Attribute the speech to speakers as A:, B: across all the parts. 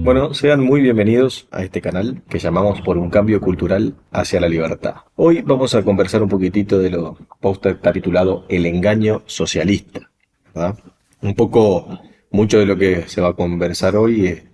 A: Bueno, sean muy bienvenidos a este canal que llamamos Por un cambio cultural hacia la libertad. Hoy vamos a conversar un poquitito de lo post está titulado El engaño socialista, ¿verdad? Un poco, mucho de lo que se va a conversar hoy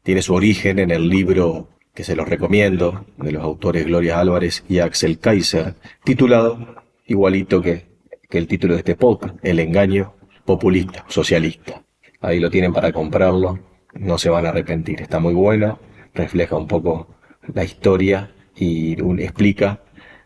A: tiene su origen en el libro que se los recomiendo, de los autores Gloria Álvarez y Axel Kaiser, titulado igualito que el título de este podcast, El engaño populista, socialista. Ahí lo tienen para comprarlo, no se van a arrepentir, está muy bueno, refleja un poco la historia y explica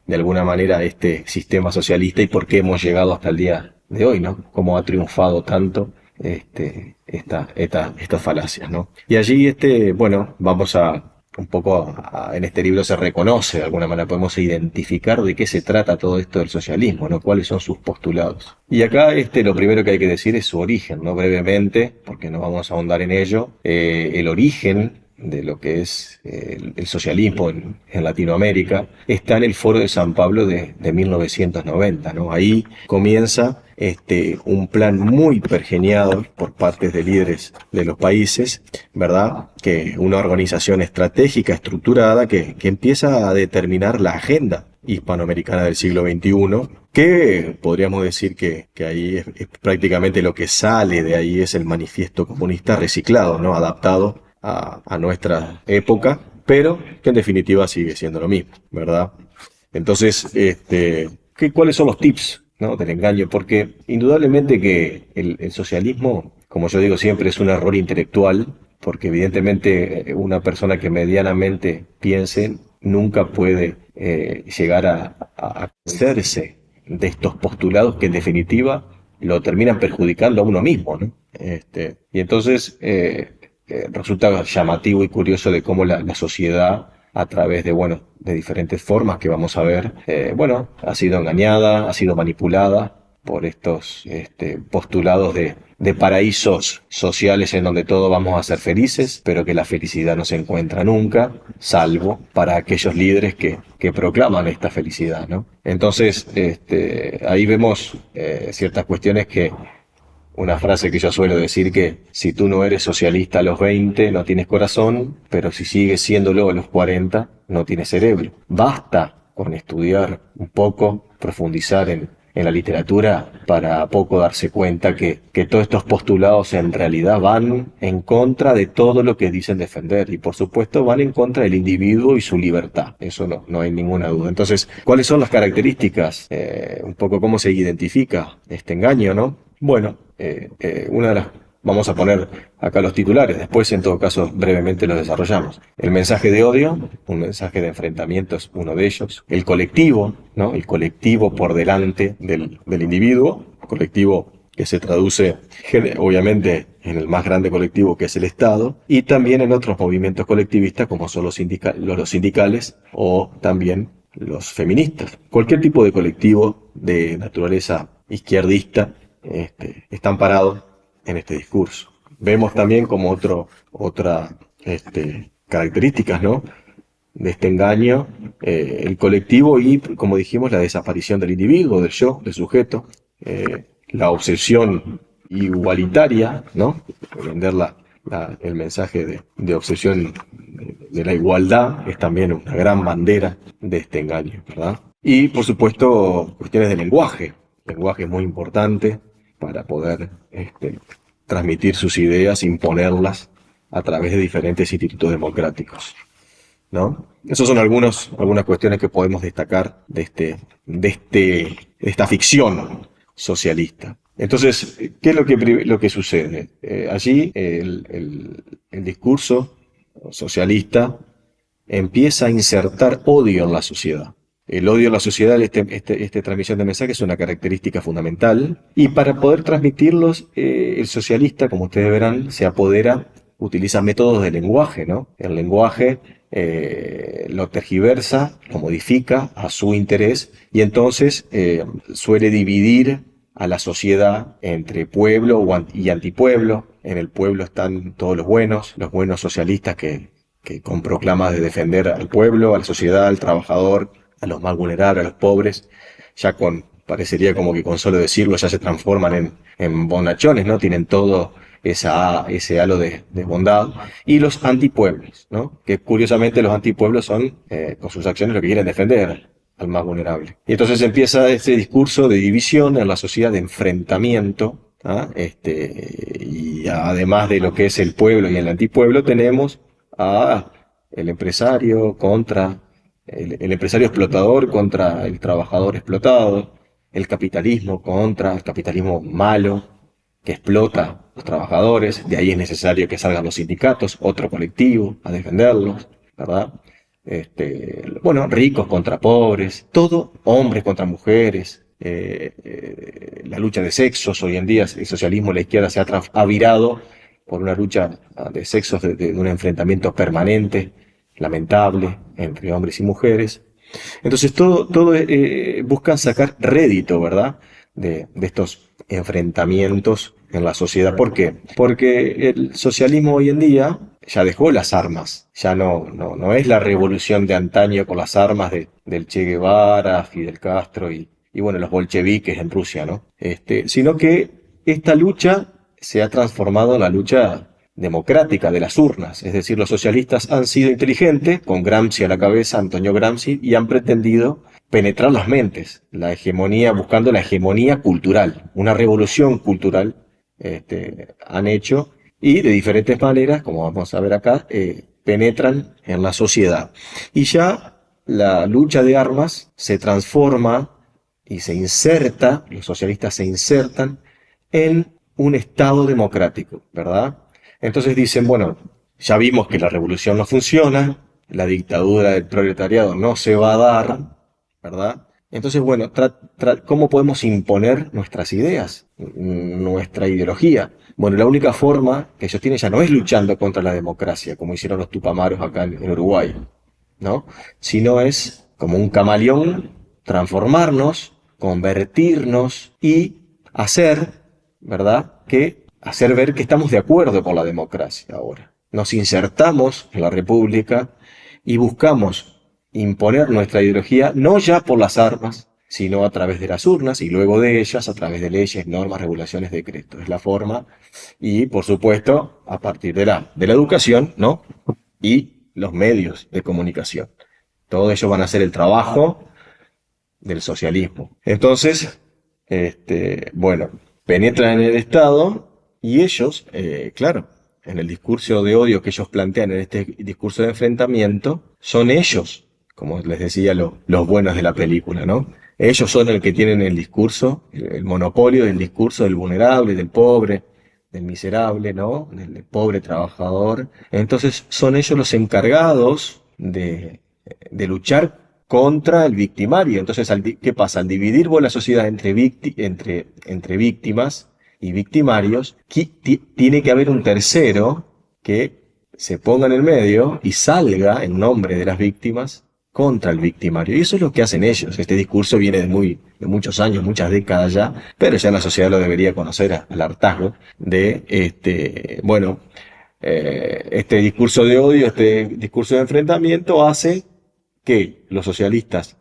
A: de alguna manera este sistema socialista y por qué hemos llegado hasta el día de hoy, ¿no? Cómo ha triunfado tanto estas falacias, ¿no? Y allí, bueno, vamos a un poco en este libro se reconoce de alguna manera, podemos identificar de qué se trata todo esto del socialismo, ¿no? Cuáles son sus postulados. Y acá lo primero que hay que decir es su origen, ¿no? Brevemente, porque no vamos a ahondar en ello, el origen de lo que es el socialismo en Latinoamérica está en el Foro de San Pablo de 1990, ¿no? Ahí comienza un plan muy pergeniado por parte de líderes de los países, ¿verdad? Que una organización estratégica, estructurada, que empieza a determinar la agenda hispanoamericana del siglo XXI, que podríamos decir que ahí es prácticamente lo que sale de ahí es el manifiesto comunista reciclado, ¿no? Adaptado a nuestra época, pero que en definitiva sigue siendo lo mismo, ¿verdad? Entonces, ¿cuáles son los tips, ¿no? Del engaño? Porque indudablemente que el socialismo, como yo digo siempre, es un error intelectual, porque evidentemente una persona que medianamente piense nunca puede llegar a hacerse de estos postulados que en definitiva lo terminan perjudicando a uno mismo, ¿no? Y entonces resulta llamativo y curioso de cómo la sociedad, a través de diferentes formas que vamos a ver, ha sido engañada, ha sido manipulada por estos postulados de paraísos sociales en donde todos vamos a ser felices, pero que la felicidad no se encuentra nunca, salvo para aquellos líderes que proclaman esta felicidad, ¿no? Entonces, ahí vemos ciertas cuestiones que una frase que yo suelo decir que si tú no eres socialista a los 20 no tienes corazón, pero si sigues siéndolo a los 40 no tienes cerebro. Basta con estudiar un poco, profundizar en la literatura para poco darse cuenta que todos estos postulados en realidad van en contra de todo lo que dicen defender y por supuesto van en contra del individuo y su libertad. Eso no hay ninguna duda. Entonces, ¿cuáles son las características? Un poco cómo se identifica este engaño, ¿no? Bueno, una de las... Vamos a poner acá los titulares, después en todo caso brevemente los desarrollamos. El mensaje de odio, un mensaje de enfrentamiento es uno de ellos. El colectivo, ¿no? El colectivo por delante del individuo, colectivo que se traduce obviamente en el más grande colectivo que es el Estado y también en otros movimientos colectivistas como son los sindicales o también los feministas. Cualquier tipo de colectivo de naturaleza izquierdista están parados en este discurso. Vemos también como otra características, ¿no? De este engaño, el colectivo y, como dijimos, la desaparición del individuo, del yo, del sujeto, la obsesión igualitaria, ¿no? Vender el mensaje de obsesión de la igualdad es también una gran bandera de este engaño, ¿verdad? Y, por supuesto, cuestiones de lenguaje. El lenguaje es muy importante para poder transmitir sus ideas, imponerlas a través de diferentes institutos democráticos, ¿no? Esas son algunas cuestiones que podemos destacar de esta ficción socialista. Entonces, ¿qué es lo que sucede? Allí el discurso socialista empieza a insertar odio en la sociedad. El odio en la sociedad, esta transmisión de mensajes es una característica fundamental y para poder transmitirlos, el socialista, como ustedes verán, se apodera, utiliza métodos de lenguaje, ¿no? El lenguaje lo tergiversa, lo modifica a su interés y entonces suele dividir a la sociedad entre pueblo y antipueblo. En el pueblo están todos los buenos socialistas que con proclamas de defender al pueblo, a la sociedad, al trabajador, a los más vulnerables, a los pobres, parecería como que con solo decirlo ya se transforman en bonachones, ¿no? Tienen todo ese halo de bondad, y los antipueblos, ¿no? Que curiosamente los antipueblos son, con sus acciones, lo que quieren defender al más vulnerable. Y entonces empieza este discurso de división en la sociedad, de enfrentamiento, ¿ah? Y además de lo que es el pueblo y el antipueblo, tenemos a el empresario contra el empresario explotador contra el trabajador explotado, el capitalismo contra el capitalismo malo que explota a los trabajadores. De ahí es necesario que salgan los sindicatos, otro colectivo, a defenderlos, ¿verdad? Bueno, ricos contra pobres, todo, hombres contra mujeres, la lucha de sexos. Hoy en día el socialismo, la izquierda ha virado por una lucha de sexos, de un enfrentamiento permanente, lamentable, entre hombres y mujeres. Entonces todo buscan sacar rédito, ¿verdad? De estos enfrentamientos en la sociedad. ¿Por qué? Porque el socialismo hoy en día ya dejó las armas, ya no es la revolución de antaño con las armas del Che Guevara, Fidel Castro y bueno, los bolcheviques en Rusia, ¿no? Sino que esta lucha se ha transformado en la lucha democrática de las urnas. Es decir, los socialistas han sido inteligentes, con Gramsci a la cabeza, Antonio Gramsci, y han pretendido penetrar las mentes, la hegemonía, buscando la hegemonía cultural, una revolución cultural han hecho, y de diferentes maneras, como vamos a ver acá, penetran en la sociedad. Y ya la lucha de armas se transforma y se inserta, los socialistas se insertan en un Estado democrático, ¿verdad? Entonces dicen, bueno, ya vimos que la revolución no funciona, la dictadura del proletariado no se va a dar, ¿verdad? Entonces, bueno, ¿cómo podemos imponer nuestras ideas, nuestra ideología? Bueno, la única forma que ellos tienen ya no es luchando contra la democracia, como hicieron los tupamaros acá en Uruguay, ¿no? Sino es como un camaleón, transformarnos, convertirnos y hacer, ¿verdad?, hacer ver que estamos de acuerdo con la democracia ahora. Nos insertamos en la República y buscamos imponer nuestra ideología no ya por las armas, sino a través de las urnas y luego de ellas a través de leyes, normas, regulaciones, decretos. Es la forma y, por supuesto, a partir de la educación, ¿no? Y los medios de comunicación. Todo ello van a ser el trabajo del socialismo. Entonces, bueno, penetran en el Estado y ellos, claro, en el discurso de odio que ellos plantean, en este discurso de enfrentamiento, son ellos, como les decía, los buenos de la película, ¿no? Ellos son el que tienen el discurso, el monopolio del discurso del vulnerable, del pobre, del miserable, ¿no? Del pobre trabajador. Entonces son ellos los encargados de luchar contra el victimario. Entonces, ¿qué pasa? Al dividir vos la sociedad entre víctimas y victimarios, tiene que haber un tercero que se ponga en el medio y salga en nombre de las víctimas contra el victimario. Y eso es lo que hacen ellos. Este discurso viene de muchos años, muchas décadas ya, pero ya la sociedad lo debería conocer al hartazgo de este discurso de odio, este discurso de enfrentamiento hace que los socialistas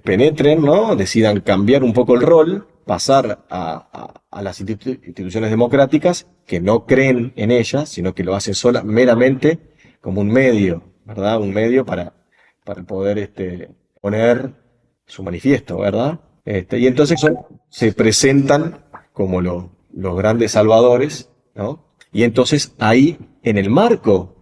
A: penetren, ¿no? Decidan cambiar un poco el rol, pasar a las instituciones democráticas que no creen en ellas, sino que lo hacen meramente como un medio, ¿verdad? Un medio para poder poner su manifiesto, ¿verdad? Y entonces se presentan como los grandes salvadores, ¿no? Y entonces ahí, en el marco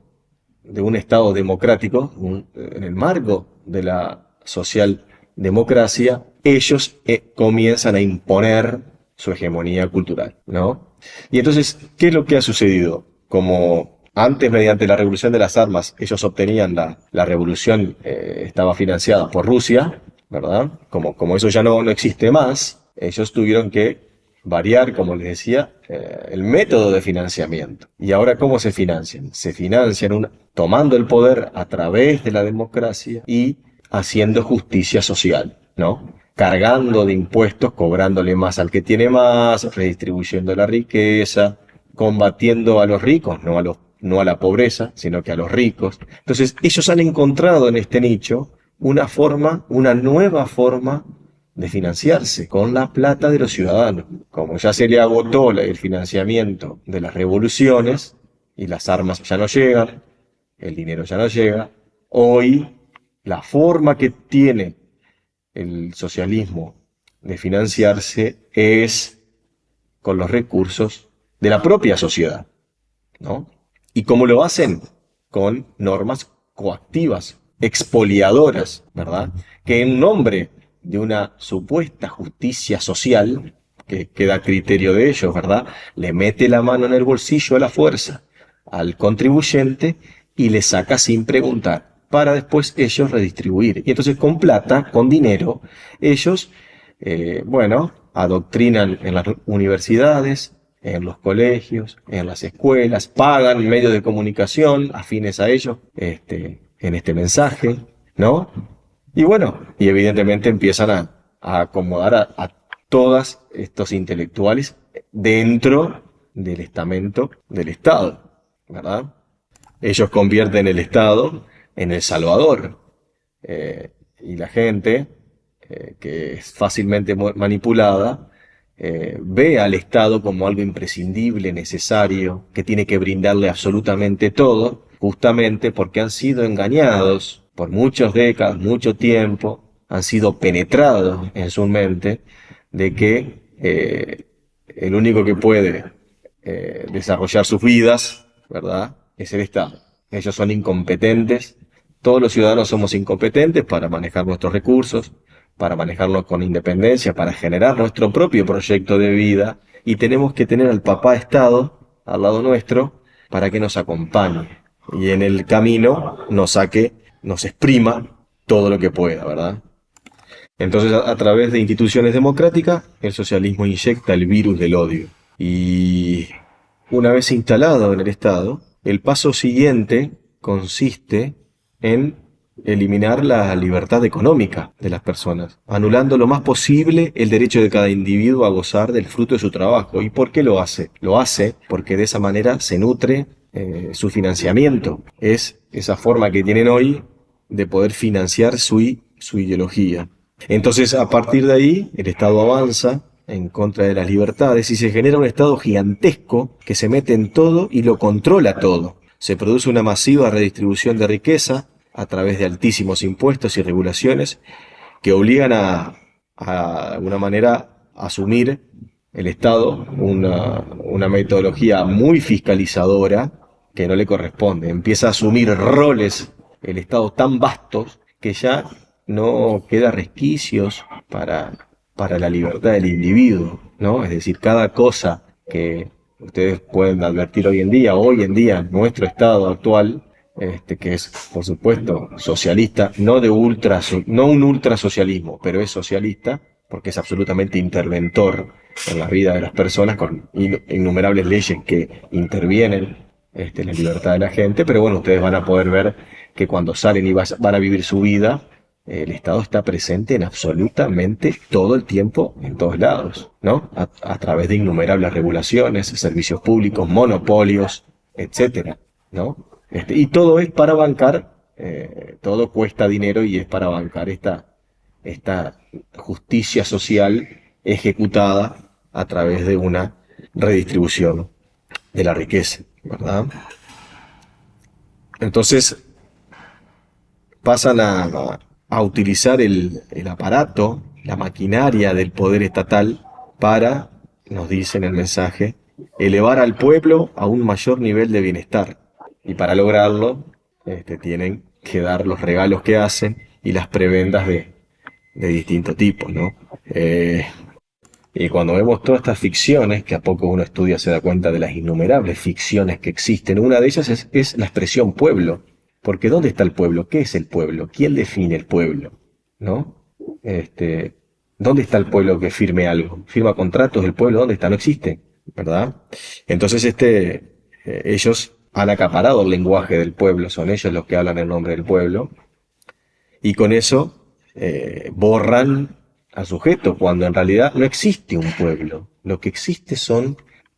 A: de un Estado democrático, en el marco de la socialdemocracia, ellos comienzan a imponer su hegemonía cultural, ¿no? Y entonces, ¿qué es lo que ha sucedido? Como antes, mediante la revolución de las armas, ellos obtenían la revolución, estaba financiada por Rusia, ¿verdad? Como eso ya no existe más, ellos tuvieron que variar, como les decía, el método de financiamiento. ¿Y ahora cómo se financian? Se financian tomando el poder a través de la democracia y haciendo justicia social, ¿no? Cargando de impuestos, cobrándole más al que tiene más, redistribuyendo la riqueza, combatiendo a los ricos, no a la pobreza, sino que a los ricos. Entonces, ellos han encontrado en este nicho una nueva forma de financiarse con la plata de los ciudadanos. Como ya se le agotó el financiamiento de las revoluciones y las armas ya no llegan, el dinero ya no llega, hoy la forma que tiene el socialismo de financiarse es con los recursos de la propia sociedad, ¿no? ¿Y cómo lo hacen? Con normas coactivas, expoliadoras, ¿verdad? Que en nombre de una supuesta justicia social, que queda a criterio de ellos, ¿verdad? Le mete la mano en el bolsillo a la fuerza al contribuyente y le saca sin preguntar, para después ellos redistribuir. Y entonces con plata, con dinero, ellos, bueno, adoctrinan en las universidades, en los colegios, en las escuelas, pagan medios de comunicación afines a ellos, en este mensaje, ¿no? Y bueno, y evidentemente empiezan a acomodar a todos estos intelectuales dentro del estamento del Estado, ¿verdad? Ellos convierten el Estado en el Salvador, y la gente, que es fácilmente manipulada, ve al Estado como algo imprescindible, necesario, que tiene que brindarle absolutamente todo, justamente porque han sido engañados por muchas décadas, mucho tiempo, han sido penetrados en su mente de que el único que puede desarrollar sus vidas, ¿verdad?, es el Estado. Ellos son incompetentes, todos los ciudadanos somos incompetentes para manejar nuestros recursos, para manejarlos con independencia, para generar nuestro propio proyecto de vida, y tenemos que tener al papá Estado al lado nuestro para que nos acompañe y en el camino nos saque, nos exprima todo lo que pueda, ¿verdad? Entonces, a través de instituciones democráticas, el socialismo inyecta el virus del odio. Y una vez instalado en el Estado, el paso siguiente consiste en eliminar la libertad económica de las personas, anulando lo más posible el derecho de cada individuo a gozar del fruto de su trabajo. ¿Y por qué lo hace? Lo hace porque de esa manera se nutre su financiamiento. Es esa forma que tienen hoy de poder financiar su ideología. Entonces, a partir de ahí, el Estado avanza en contra de las libertades y se genera un Estado gigantesco que se mete en todo y lo controla todo. Se produce una masiva redistribución de riqueza a través de altísimos impuestos y regulaciones que obligan de alguna manera, a asumir el Estado una metodología muy fiscalizadora que no le corresponde. Empieza a asumir roles el Estado tan vastos que ya no queda resquicios para la libertad del individuo, ¿no? Es decir, cada cosa que ustedes pueden advertir hoy en día, nuestro Estado actual, que es, por supuesto, socialista, no un ultrasocialismo, pero es socialista, porque es absolutamente interventor en la vida de las personas, con innumerables leyes que intervienen en la libertad de la gente, pero bueno, ustedes van a poder ver que cuando salen y van a vivir su vida, el Estado está presente en absolutamente todo el tiempo, en todos lados, ¿no? A través de innumerables regulaciones, servicios públicos, monopolios, etcétera, ¿no? Y todo es para bancar, todo cuesta dinero y es para bancar esta justicia social ejecutada a través de una redistribución de la riqueza, ¿verdad? Entonces pasan a utilizar el aparato, la maquinaria del poder estatal para, nos dice en el mensaje, elevar al pueblo a un mayor nivel de bienestar. Y para lograrlo, tienen que dar los regalos que hacen y las prebendas de distintos tipos, ¿no? Y cuando vemos todas estas ficciones, que a poco uno estudia se da cuenta de las innumerables ficciones que existen, una de ellas es la expresión pueblo. Porque ¿dónde está el pueblo? ¿Qué es el pueblo? ¿Quién define el pueblo? ¿No? ¿Dónde está el pueblo que firme algo? ¿Firma contratos del pueblo? ¿Dónde está? No existe, ¿verdad? Entonces ellos han acaparado el lenguaje del pueblo, son ellos los que hablan en nombre del pueblo, y con eso borran al sujeto, cuando en realidad no existe un pueblo. Lo que existe son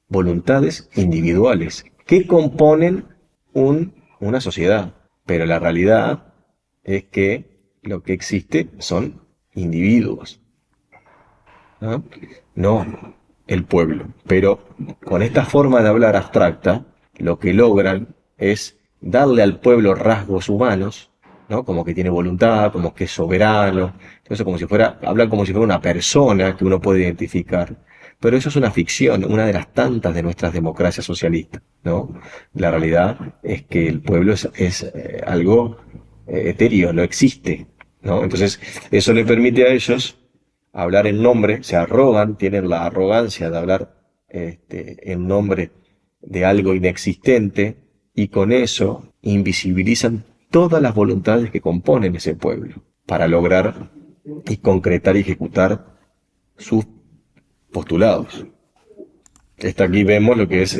A: voluntades individuales que componen una sociedad. Pero la realidad es que lo que existe son individuos, ¿no? No el pueblo. Pero con esta forma de hablar abstracta, lo que logran es darle al pueblo rasgos humanos, ¿no? Como que tiene voluntad, como que es soberano. Entonces, como si fuera, hablan como si fuera una persona que uno puede identificar. Pero eso es una ficción, una de las tantas de nuestras democracias socialistas, ¿no? La realidad es que el pueblo es algo etéreo, no existe, ¿no? Entonces, eso le permite a ellos hablar en nombre, se arrogan, tienen la arrogancia de hablar en nombre de algo inexistente y con eso invisibilizan todas las voluntades que componen ese pueblo para lograr y concretar y ejecutar sus postulados. Aquí vemos lo que es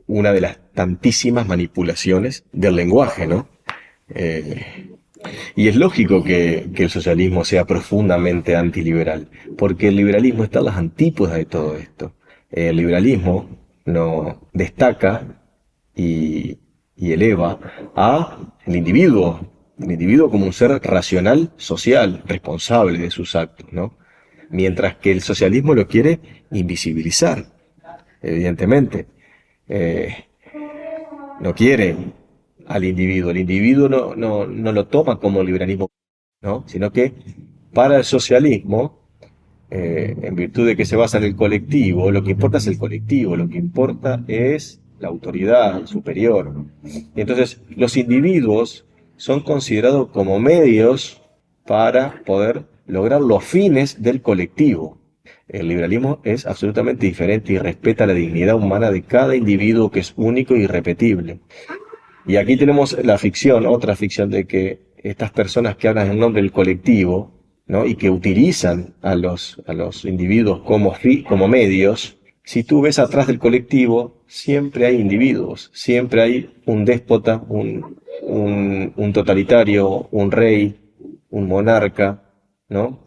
A: una de las tantísimas manipulaciones del lenguaje, ¿no? Eh, y es lógico que el socialismo sea profundamente antiliberal, porque el liberalismo está en las antípodas de todo esto. El liberalismo no destaca y, y eleva al el individuo como un ser racional, social, responsable de sus actos, ¿no? Mientras que el socialismo lo quiere invisibilizar, evidentemente. Eh, no quiere al individuo. El individuo no lo toma como liberalismo, ¿no? Sino que para el socialismo, en virtud de que se basa en el colectivo, lo que importa es el colectivo, lo que importa es la autoridad superior. Y entonces los individuos son considerados como medios para poder lograr los fines del colectivo. El liberalismo es absolutamente diferente y respeta la dignidad humana de cada individuo, que es único e irrepetible. Y aquí tenemos la ficción, otra ficción, de que estas personas que hablan en nombre del colectivo, ¿no? Y que utilizan a los individuos como medios, si tú ves atrás del colectivo, siempre hay individuos, siempre hay un déspota, un totalitario, un rey, un monarca, ¿no?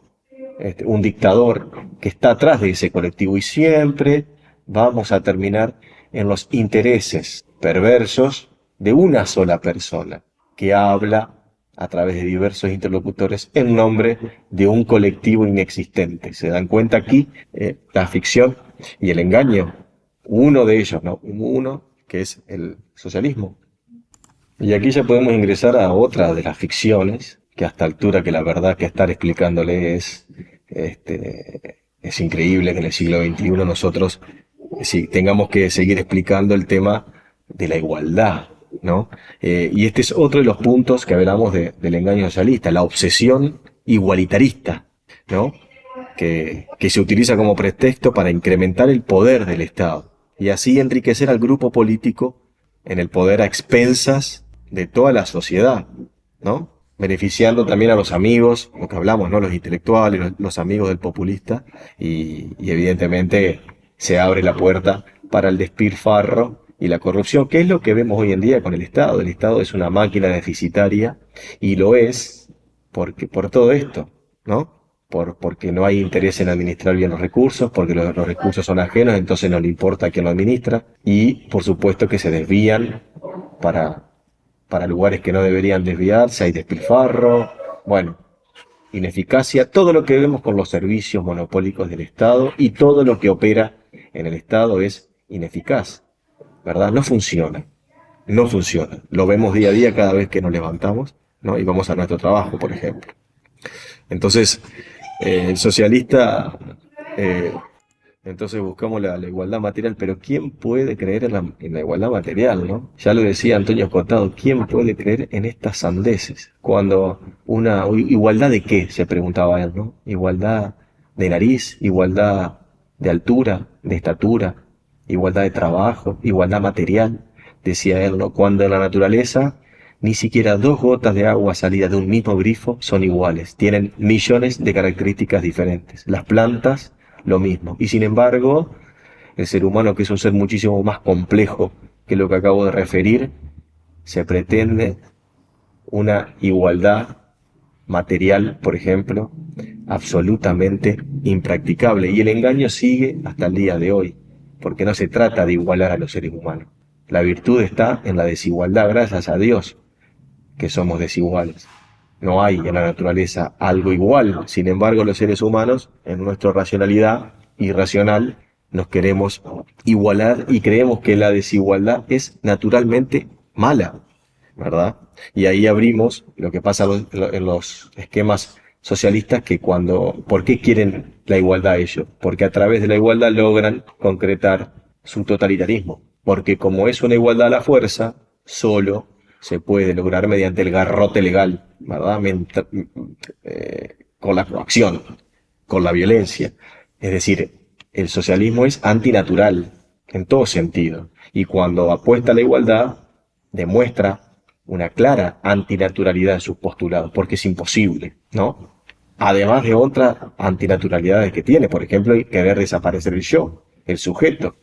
A: Un dictador que está atrás de ese colectivo, y siempre vamos a terminar en los intereses perversos de una sola persona que habla a través de diversos interlocutores en nombre de un colectivo inexistente. ¿Se dan cuenta aquí la ficción y el engaño? Uno de ellos, ¿no? Uno que es el socialismo. Y aquí ya podemos ingresar a otra de las ficciones, que a esta altura, que la verdad que estar explicándole es increíble que en el siglo XXI nosotros sí, tengamos que seguir explicando el tema de la igualdad, ¿no? Y este es otro de los puntos que hablamos del engaño socialista, la obsesión igualitarista, ¿no? Que se utiliza como pretexto para incrementar el poder del Estado y así enriquecer al grupo político en el poder a expensas de toda la sociedad, ¿no? Beneficiando también a los amigos, lo que hablamos, ¿no? Los intelectuales, los amigos del populista, y evidentemente se abre la puerta para el despilfarro y la corrupción, que es lo que vemos hoy en día con el Estado. El Estado es una máquina deficitaria y lo es por todo esto, ¿no? Porque no hay interés en administrar bien los recursos, porque los recursos son ajenos, entonces no le importa quién lo administra, y por supuesto que se desvían para, para lugares que no deberían desviarse, hay despilfarro, bueno, ineficacia, todo lo que vemos con los servicios monopólicos del Estado y todo lo que opera en el Estado es ineficaz, ¿verdad? No funciona, no funciona. Lo vemos día a día cada vez que nos levantamos, ¿no? Y vamos a nuestro trabajo, por ejemplo. Entonces, el socialista, eh, entonces buscamos la igualdad material, pero ¿quién puede creer en la igualdad material, no? Ya lo decía Antonio Escotado, ¿quién puede creer en estas sandeces? Cuando igualdad de qué, se preguntaba él, ¿no? Igualdad de nariz, igualdad de altura, de estatura, igualdad de trabajo, igualdad material, decía él, ¿no? Cuando en la naturaleza ni siquiera dos gotas de agua salidas de un mismo grifo son iguales, tienen millones de características diferentes. Las plantas, lo mismo. Y sin embargo, el ser humano, que es un ser muchísimo más complejo que lo que acabo de referir, se pretende una igualdad material, por ejemplo, absolutamente impracticable. Y el engaño sigue hasta el día de hoy, porque no se trata de igualar a los seres humanos. La virtud está en la desigualdad, gracias a Dios que somos desiguales. No hay en la naturaleza algo igual. Sin embargo, los seres humanos, en nuestra racionalidad irracional, nos queremos igualar y creemos que la desigualdad es naturalmente mala, ¿verdad? Y ahí abrimos lo que pasa en los esquemas socialistas, que ¿por qué quieren la igualdad ellos? Porque a través de la igualdad logran concretar su totalitarismo. Porque como es una igualdad a la fuerza, solo se puede lograr mediante el garrote legal, ¿verdad? Con la coacción, con la violencia. Es decir, el socialismo es antinatural en todo sentido. Y cuando apuesta a la igualdad, demuestra una clara antinaturalidad en sus postulados, porque es imposible, ¿no? Además de otras antinaturalidades que tiene, por ejemplo, querer desaparecer el yo, el sujeto,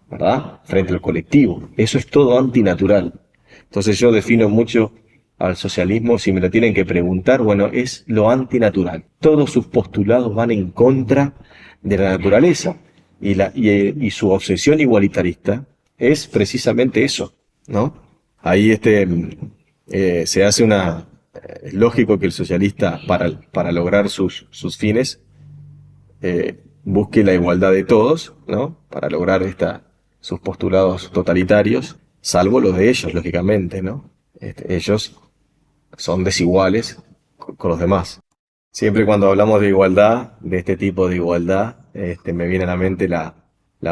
A: ¿verdad? Frente al colectivo. Eso es todo antinatural. Entonces yo defino mucho al socialismo, si me lo tienen que preguntar, bueno, es lo antinatural. Todos sus postulados van en contra de la naturaleza. Y su obsesión igualitarista es precisamente eso, ¿no? Ahí se hace es lógico que el socialista, para lograr sus fines, busque la igualdad de todos, ¿no? Para lograr sus postulados totalitarios, salvo los de ellos, lógicamente, ¿no? Ellos son desiguales con los demás. Siempre cuando hablamos de igualdad, de este tipo de igualdad, me viene a la mente la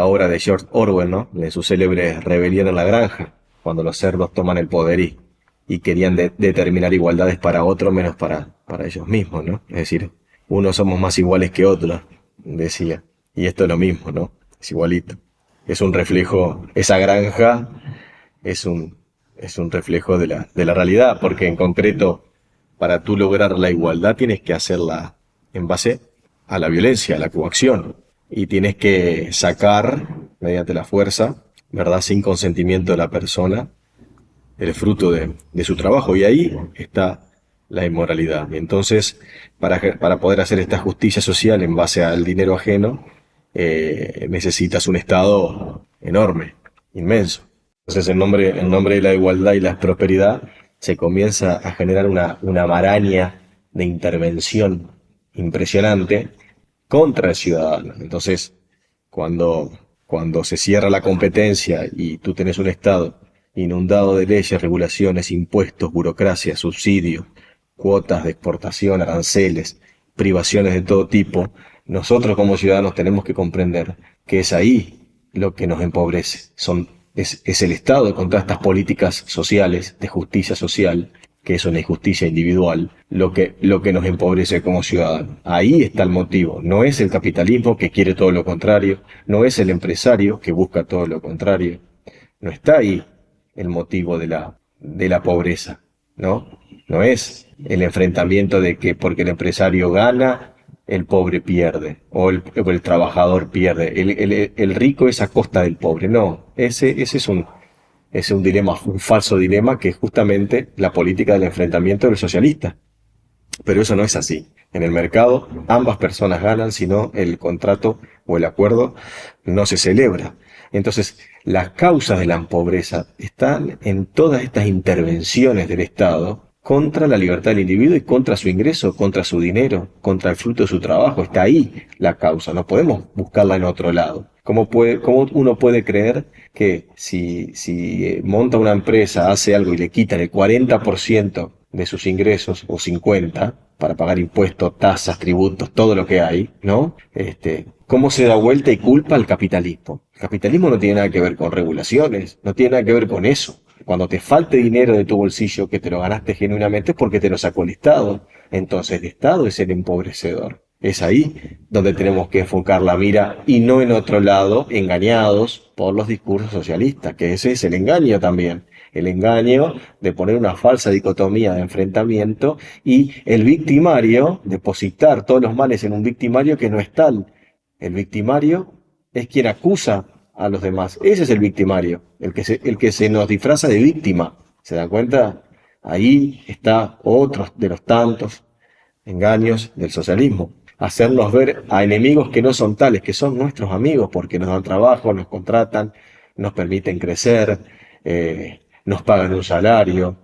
A: obra de George Orwell, ¿no? De su célebre Rebelión en la Granja, cuando los cerdos toman el poder y querían determinar igualdades para otros menos para ellos mismos, ¿no? Es decir, unos somos más iguales que otros, decía. Y esto es lo mismo, ¿no? Es igualito. Es un reflejo, esa granja es un reflejo de la realidad, porque en concreto, para tú lograr la igualdad tienes que hacerla en base a la violencia, a la coacción, y tienes que sacar, mediante la fuerza, ¿verdad? Sin consentimiento de la persona, el fruto de su trabajo, y ahí está la inmoralidad. Y entonces, para poder hacer esta justicia social en base al dinero ajeno, necesitas un Estado enorme, inmenso. Entonces, en nombre de la igualdad y la prosperidad, se comienza a generar una maraña de intervención impresionante contra el ciudadano. Entonces, cuando, cuando se cierra la competencia y tú tenés un Estado inundado de leyes, regulaciones, impuestos, burocracia, subsidios, cuotas de exportación, aranceles, privaciones de todo tipo, nosotros como ciudadanos tenemos que comprender que es ahí lo que nos empobrece. Es el Estado con todas estas políticas sociales, de justicia social, que es una injusticia individual, lo que nos empobrece como ciudadanos. Ahí está el motivo. No es el capitalismo, que quiere todo lo contrario, no es el empresario que busca todo lo contrario. No está ahí el motivo de la pobreza, ¿no? No es el enfrentamiento de que porque el empresario gana, el pobre pierde, o el trabajador pierde. El rico es a costa del pobre. No, ese es un dilema, un falso dilema, que es justamente la política del enfrentamiento del socialista. Pero eso no es así. En el mercado ambas personas ganan, si no el contrato o el acuerdo no se celebra. Entonces, las causas de la pobreza están en todas estas intervenciones del Estado contra la libertad del individuo y contra su ingreso, contra su dinero, contra el fruto de su trabajo. Está ahí la causa, no podemos buscarla en otro lado. ¿Cómo uno puede creer que si monta una empresa, hace algo y le quitan el 40% de sus ingresos, o 50%, para pagar impuestos, tasas, tributos, todo lo que hay, ¿no? ¿Cómo se da vuelta y culpa al capitalismo? El capitalismo no tiene nada que ver con regulaciones, no tiene nada que ver con eso. Cuando te falte dinero de tu bolsillo, que te lo ganaste genuinamente, es porque te lo sacó el Estado. Entonces el Estado es el empobrecedor. Es ahí donde tenemos que enfocar la mira, y no en otro lado, engañados por los discursos socialistas, que ese es el engaño también. El engaño de poner una falsa dicotomía de enfrentamiento, y el victimario, depositar todos los males en un victimario que no es tal. El victimario es quien acusa a los demás. Ese es el victimario, el que se nos disfraza de víctima. ¿Se dan cuenta? Ahí está otro de los tantos engaños del socialismo. Hacernos ver a enemigos que no son tales, que son nuestros amigos, porque nos dan trabajo, nos contratan, nos permiten crecer, nos pagan un salario,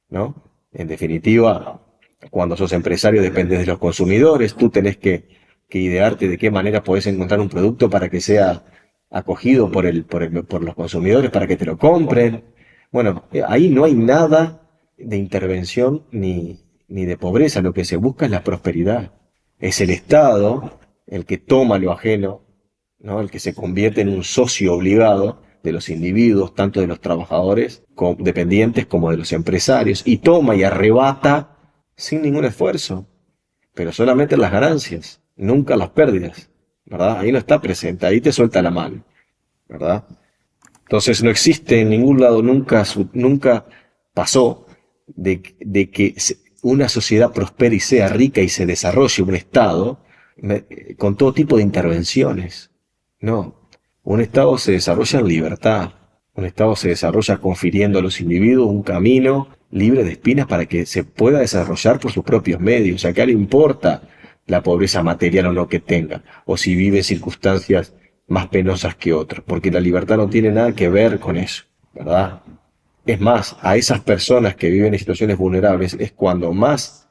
A: ¿no? En definitiva, Cuando sos empresario dependes de los consumidores, tú tenés que idearte de qué manera podés encontrar un producto para que sea acogido por los consumidores, para que te lo compren. Bueno, ahí no hay nada de intervención ni de pobreza, lo que se busca es la prosperidad. Es el Estado el que toma lo ajeno, ¿no? El que se convierte en un socio obligado de los individuos, tanto de los trabajadores dependientes como de los empresarios, y toma y arrebata sin ningún esfuerzo, pero solamente las ganancias, nunca las pérdidas, ¿verdad? Ahí no está presente, ahí te suelta la mano, ¿verdad? Entonces no existe en ningún lado, nunca pasó de que una sociedad prospere y sea rica y se desarrolle un Estado con todo tipo de intervenciones. No, un Estado se desarrolla en libertad, un Estado se desarrolla confiriendo a los individuos un camino libre de espinas para que se pueda desarrollar por sus propios medios. Acá no importa la pobreza material o no que tenga, o si vive en circunstancias más penosas que otros, porque la libertad no tiene nada que ver con eso, ¿verdad? Es más, a esas personas que viven en situaciones vulnerables es cuando más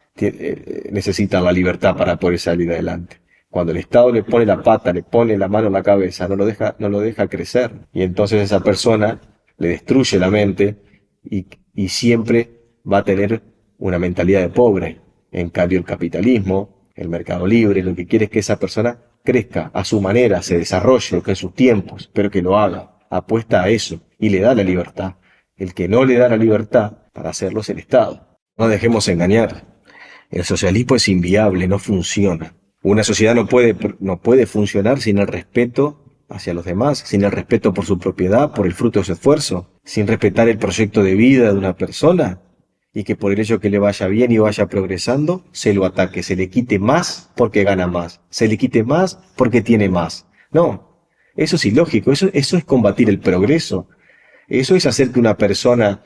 A: necesitan la libertad para poder salir adelante. Cuando el Estado le pone la pata, le pone la mano en la cabeza, no lo deja crecer. Y entonces esa persona le destruye la mente y siempre va a tener una mentalidad de pobre. En cambio, el capitalismo, el mercado libre, lo que quiere es que esa persona crezca a su manera, se desarrolle, que en sus tiempos, pero que lo haga. Apuesta a eso y le da la libertad. El que no le da la libertad para hacerlo es el Estado. No dejemos engañar. El socialismo es inviable, no funciona. Una sociedad no puede funcionar sin el respeto hacia los demás, sin el respeto por su propiedad, por el fruto de su esfuerzo, sin respetar el proyecto de vida de una persona y que por el hecho que le vaya bien y vaya progresando, se lo ataque, se le quite más porque gana más, se le quite más porque tiene más. No, eso es ilógico, eso es combatir el progreso. Eso es hacer que una persona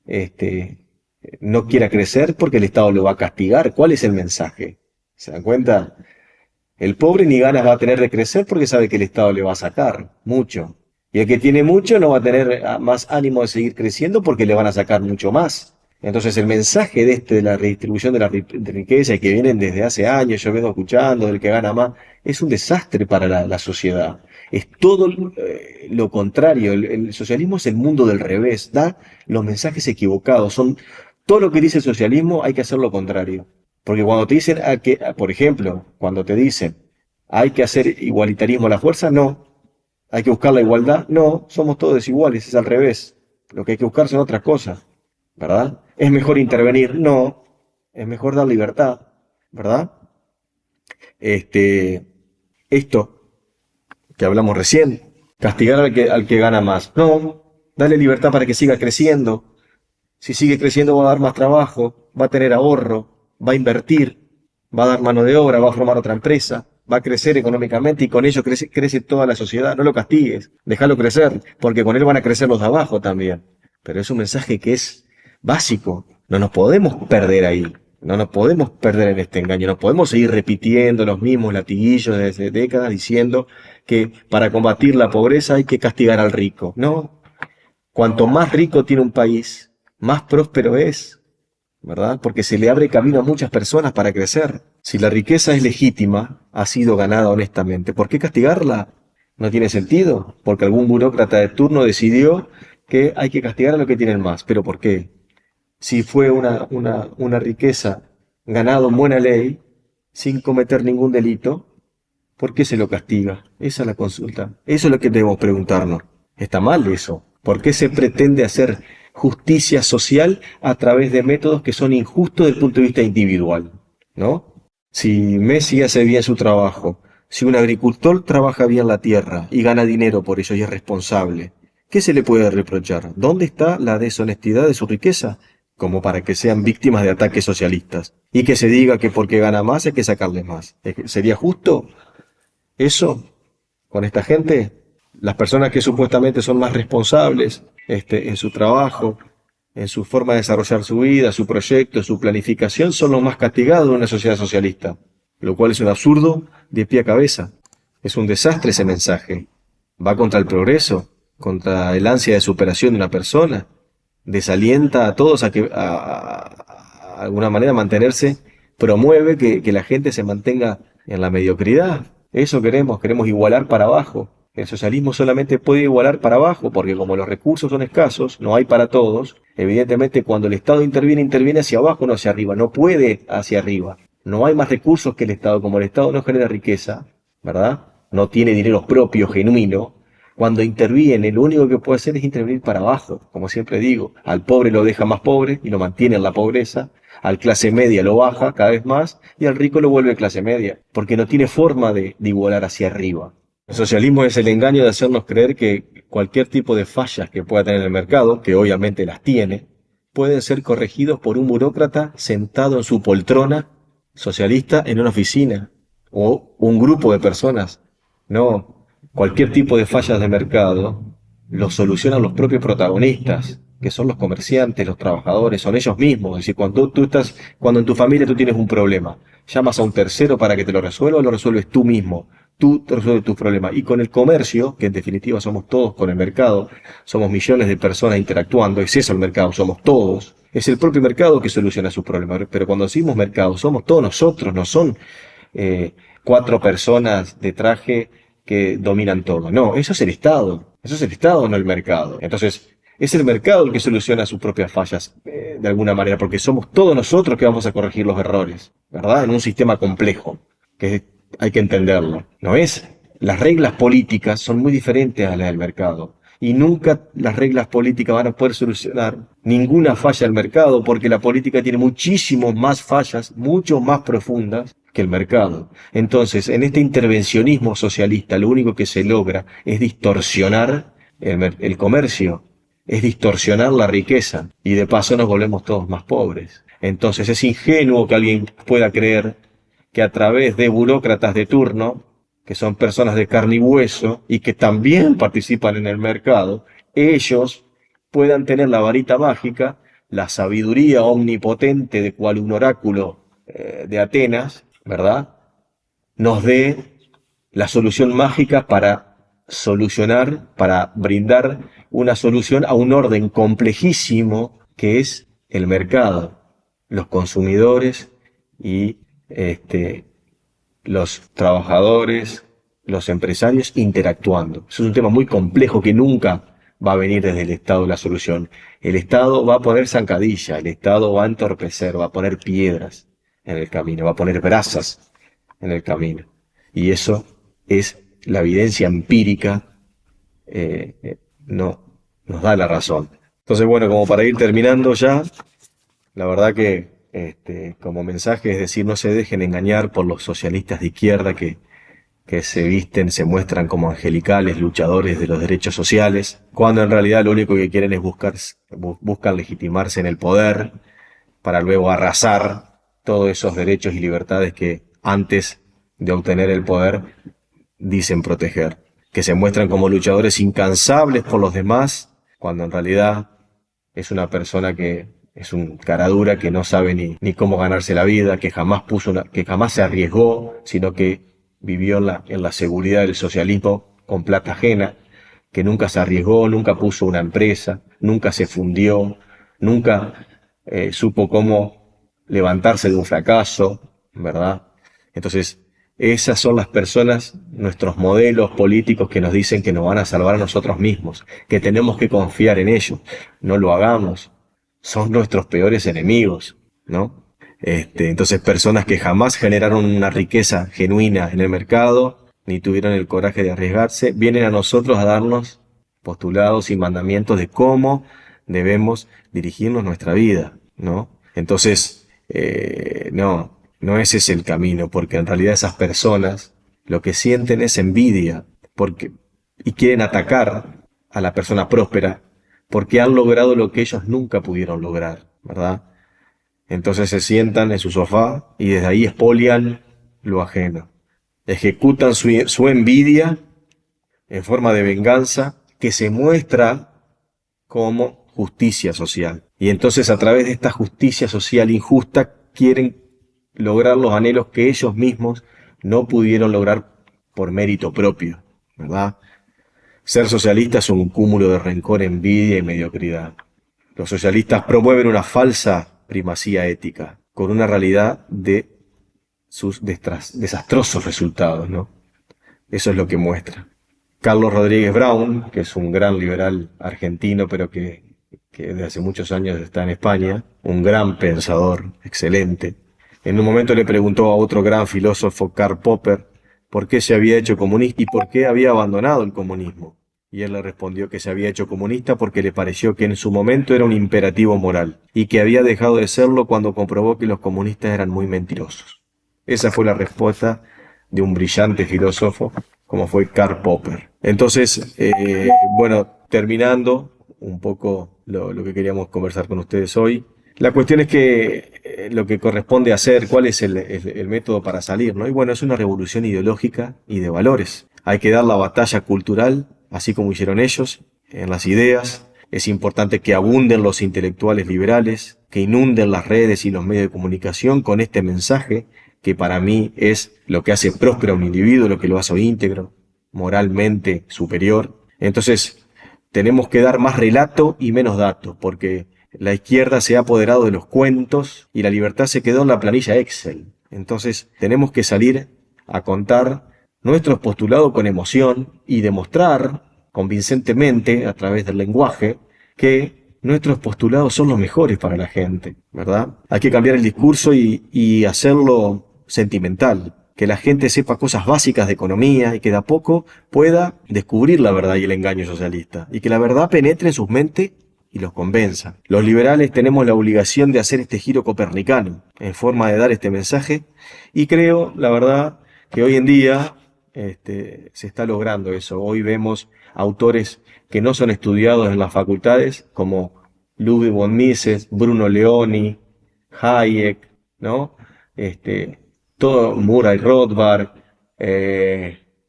A: este, no quiera crecer porque el Estado lo va a castigar. ¿Cuál es el mensaje? ¿Se dan cuenta? El pobre ni ganas va a tener de crecer porque sabe que el Estado le va a sacar mucho. Y el que tiene mucho no va a tener más ánimo de seguir creciendo porque le van a sacar mucho más. Entonces el mensaje de la redistribución de la riqueza y que vienen desde hace años, yo vengo escuchando, del que gana más, es un desastre para la sociedad. Es todo lo contrario. El socialismo es el mundo del revés, da los mensajes equivocados. Todo lo que dice el socialismo hay que hacer lo contrario. Porque cuando te dicen, por ejemplo, cuando te dicen hay que hacer igualitarismo a la fuerza, no. Hay que buscar la igualdad, no. Somos todos desiguales, es al revés. Lo que hay que buscar son otras cosas, ¿verdad? ¿Es mejor intervenir? No. Es mejor dar libertad, ¿verdad? Esto que hablamos recién, castigar al que gana más. No, dale libertad para que siga creciendo. Si sigue creciendo va a dar más trabajo, va a tener ahorro, va a invertir, va a dar mano de obra, va a formar otra empresa, va a crecer económicamente y con ello crece toda la sociedad. No lo castigues, déjalo crecer, porque con él van a crecer los de abajo también. Pero es un mensaje que es básico, no nos podemos perder ahí. No nos podemos perder en este engaño, no podemos seguir repitiendo los mismos latiguillos desde décadas diciendo que para combatir la pobreza hay que castigar al rico. No, cuanto más rico tiene un país, más próspero es, ¿verdad? Porque se le abre camino a muchas personas para crecer. Si la riqueza es legítima, ha sido ganada honestamente, ¿por qué castigarla? No tiene sentido, porque algún burócrata de turno decidió que hay que castigar a los que tienen más. ¿Pero por qué? Si fue una riqueza ganada en buena ley, sin cometer ningún delito, ¿por qué se lo castiga? Esa es la consulta. Eso es lo que debemos preguntarnos. ¿Está mal eso? ¿Por qué se pretende hacer justicia social a través de métodos que son injustos desde el punto de vista individual? ¿No? Si Messi hace bien su trabajo, si un agricultor trabaja bien la tierra y gana dinero por ello y es responsable, ¿qué se le puede reprochar? ¿Dónde está la deshonestidad de su riqueza? Como para que sean víctimas de ataques socialistas. Y que se diga que porque gana más hay que sacarle más. ¿Sería justo eso con esta gente? Las personas que supuestamente son más responsables en su trabajo, en su forma de desarrollar su vida, su proyecto, su planificación, son los más castigados de una sociedad socialista. Lo cual es un absurdo de pie a cabeza. Es un desastre ese mensaje. Va contra el progreso, contra el ansia de superación de una persona. Desalienta a todos a de alguna manera mantenerse, promueve que la gente se mantenga en la mediocridad. Eso queremos igualar para abajo. El socialismo solamente puede igualar para abajo, porque como los recursos son escasos, no hay para todos. Evidentemente, cuando el Estado interviene hacia abajo, no hacia arriba, no puede hacia arriba. No hay más recursos que el Estado. Como el Estado no genera riqueza, ¿verdad? No tiene dinero propio, genuino. Cuando interviene, lo único que puede hacer es intervenir para abajo, como siempre digo. Al pobre lo deja más pobre y lo mantiene en la pobreza. Al clase media lo baja cada vez más y al rico lo vuelve clase media, porque no tiene forma de igualar hacia arriba. El socialismo es el engaño de hacernos creer que cualquier tipo de fallas que pueda tener el mercado, que obviamente las tiene, pueden ser corregidos por un burócrata sentado en su poltrona socialista en una oficina o un grupo de personas. No, cualquier tipo de fallas de mercado lo solucionan los propios protagonistas, que son los comerciantes, los trabajadores, son ellos mismos. Es decir, cuando en tu familia tú tienes un problema, llamas a un tercero para que te lo resuelva o lo resuelves tú mismo. Tú te resuelves tus problemas. Y con el comercio, que en definitiva somos todos con el mercado, somos millones de personas interactuando, es eso el mercado, somos todos. Es el propio mercado que soluciona sus problemas. Pero cuando decimos mercado, somos todos nosotros, no son 4 personas de traje que dominan todo. No, eso es el Estado. Eso es el Estado, no el mercado. Entonces, es el mercado el que soluciona sus propias fallas, de alguna manera, porque somos todos nosotros que vamos a corregir los errores, ¿verdad? En un sistema complejo, que hay que entenderlo. No es. Las reglas políticas son muy diferentes a las del mercado. Y nunca las reglas políticas van a poder solucionar ninguna falla del mercado, porque la política tiene muchísimas más fallas, mucho más profundas que el mercado. Entonces, en este intervencionismo socialista, lo único que se logra es distorsionar el comercio, es distorsionar la riqueza, y de paso nos volvemos todos más pobres. Entonces, es ingenuo que alguien pueda creer que a través de burócratas de turno, que son personas de carne y hueso y que también participan en el mercado, ellos puedan tener la varita mágica, la sabiduría omnipotente de cual un oráculo de Atenas, ¿verdad? Nos dé la solución mágica para brindar una solución a un orden complejísimo que es el mercado, los consumidores y los trabajadores, los empresarios interactuando. Eso es un tema muy complejo que nunca va a venir desde el Estado la solución. El Estado va a poner zancadilla, el Estado va a entorpecer, va a poner piedras en el camino, va a poner brasas en el camino. Y eso es la evidencia empírica, no nos da la razón. Entonces, bueno, como para ir terminando ya, la verdad que como mensaje es decir, no se dejen engañar por los socialistas de izquierda que se visten, se muestran como angelicales, luchadores de los derechos sociales, cuando en realidad lo único que quieren es buscan legitimarse en el poder para luego arrasar todos esos derechos y libertades que antes de obtener el poder dicen proteger, que se muestran como luchadores incansables por los demás, cuando en realidad es una persona que es un cara dura que no sabe ni cómo ganarse la vida, que jamás se arriesgó, sino que vivió en la seguridad del socialismo con plata ajena, que nunca se arriesgó, nunca puso una empresa, nunca se fundió, nunca supo cómo levantarse de un fracaso, ¿verdad? Entonces, esas son las personas, nuestros modelos políticos que nos dicen que nos van a salvar a nosotros mismos, que tenemos que confiar en ellos. No lo hagamos. Son nuestros peores enemigos, ¿no? Entonces, personas que jamás generaron una riqueza genuina en el mercado, ni tuvieron el coraje de arriesgarse, vienen a nosotros a darnos postulados y mandamientos de cómo debemos dirigirnos nuestra vida, ¿no? Entonces, no ese es el camino, porque en realidad esas personas lo que sienten es envidia, y quieren atacar a la persona próspera, porque han logrado lo que ellos nunca pudieron lograr, ¿verdad? Entonces se sientan en su sofá y desde ahí expolian lo ajeno. Ejecutan su envidia en forma de venganza que se muestra como justicia social. Y entonces a través de esta justicia social injusta quieren lograr los anhelos que ellos mismos no pudieron lograr por mérito propio, ¿verdad? Ser socialista es un cúmulo de rencor, envidia y mediocridad. Los socialistas promueven una falsa primacía ética, con una realidad de sus desastrosos resultados, ¿no? Eso es lo que muestra. Carlos Rodríguez Brown, que es un gran liberal argentino, pero que desde hace muchos años está en España, un gran pensador, excelente. En un momento le preguntó a otro gran filósofo, Karl Popper, por qué se había hecho comunista y por qué había abandonado el comunismo. Y él le respondió que se había hecho comunista porque le pareció que en su momento era un imperativo moral y que había dejado de serlo cuando comprobó que los comunistas eran muy mentirosos. Esa fue la respuesta de un brillante filósofo como fue Karl Popper. Entonces, bueno, terminando un poco lo que queríamos conversar con ustedes hoy, la cuestión es que lo que corresponde hacer, cuál es el método para salir, ¿no? Y bueno, es una revolución ideológica y de valores. Hay que dar la batalla cultural, así como hicieron ellos, en las ideas. Es importante que abunden los intelectuales liberales, que inunden las redes y los medios de comunicación con este mensaje, que para mí es lo que hace próspero a un individuo, lo que lo hace íntegro, moralmente superior. Entonces, tenemos que dar más relato y menos datos, porque la izquierda se ha apoderado de los cuentos y la libertad se quedó en la planilla Excel. Entonces, tenemos que salir a contar nuestros postulados con emoción y demostrar convincentemente, a través del lenguaje, que nuestros postulados son los mejores para la gente, ¿verdad? Hay que cambiar el discurso y hacerlo sentimental, que la gente sepa cosas básicas de economía y que de a poco pueda descubrir la verdad y el engaño socialista, y que la verdad penetre en sus mentes y los convenza. Los liberales tenemos la obligación de hacer este giro copernicano en forma de dar este mensaje, y creo, la verdad, que hoy en día se está logrando eso. Hoy vemos autores que no son estudiados en las facultades, como Ludwig von Mises, Bruno Leoni, Hayek, ¿no? Todo Murray Rothbard,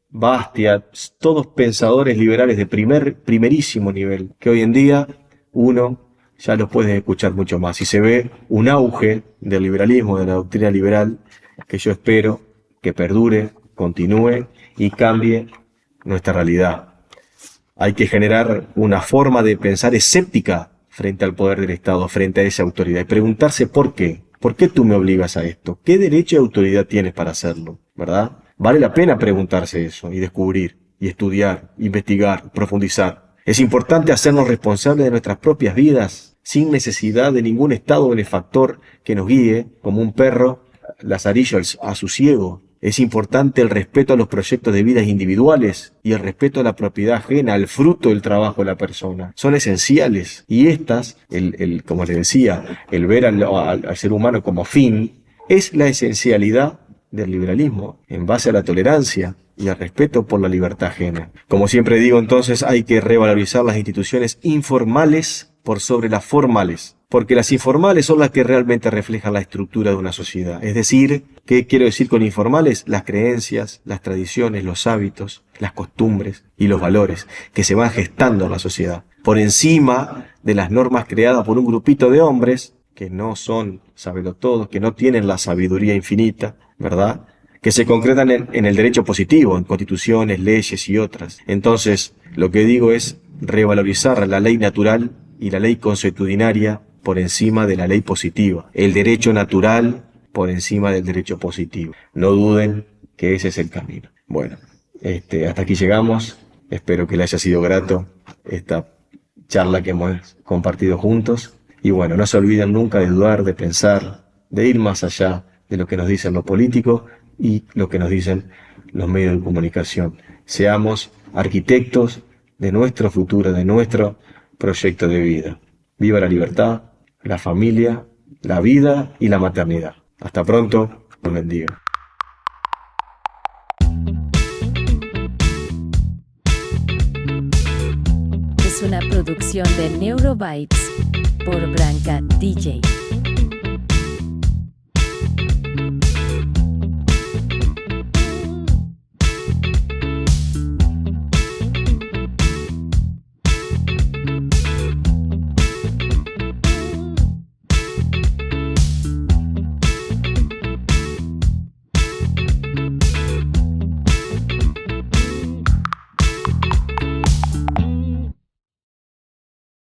A: Bastiat, todos pensadores liberales de primerísimo nivel, que hoy en día uno ya los puede escuchar mucho más. Y se ve un auge del liberalismo, de la doctrina liberal, que yo espero que perdure, continúe y cambie nuestra realidad. Hay que generar una forma de pensar escéptica frente al poder del Estado, frente a esa autoridad, y preguntarse por qué. ¿Por qué tú me obligas a esto? ¿Qué derecho y autoridad tienes para hacerlo? ¿Verdad? Vale la pena preguntarse eso y descubrir, y estudiar, investigar, profundizar. Es importante hacernos responsables de nuestras propias vidas, sin necesidad de ningún estado benefactor que nos guíe, como un perro lazarillo a su ciego. Es importante el respeto a los proyectos de vidas individuales y el respeto a la propiedad ajena, al fruto del trabajo de la persona. Son esenciales. Y estas, como les decía, el ver al ser humano como fin, es la esencialidad del liberalismo, en base a la tolerancia y al respeto por la libertad ajena. Como siempre digo, entonces hay que revalorizar las instituciones informales por sobre las formales, porque las informales son las que realmente reflejan la estructura de una sociedad. Es decir, ¿qué quiero decir con informales? Las creencias, las tradiciones, los hábitos, las costumbres y los valores que se van gestando en la sociedad, por encima de las normas creadas por un grupito de hombres que no son sabelotodos, que no tienen la sabiduría infinita, ¿verdad?, que se concretan en el derecho positivo, en constituciones, leyes y otras. Entonces, lo que digo es revalorizar la ley natural y la ley consuetudinaria por encima de la ley positiva, el derecho natural por encima del derecho positivo. No duden que ese es el camino. Bueno, hasta aquí llegamos. Espero que les haya sido grato esta charla que hemos compartido juntos. Y bueno, no se olviden nunca de dudar, de pensar, de ir más allá de lo que nos dicen los políticos y lo que nos dicen los medios de comunicación. Seamos arquitectos de nuestro futuro, de nuestro proyecto de vida. Viva la libertad, la familia, la vida y la maternidad. Hasta pronto, Dios bendiga.
B: Es una producción de Neurobytes por Branca DJ.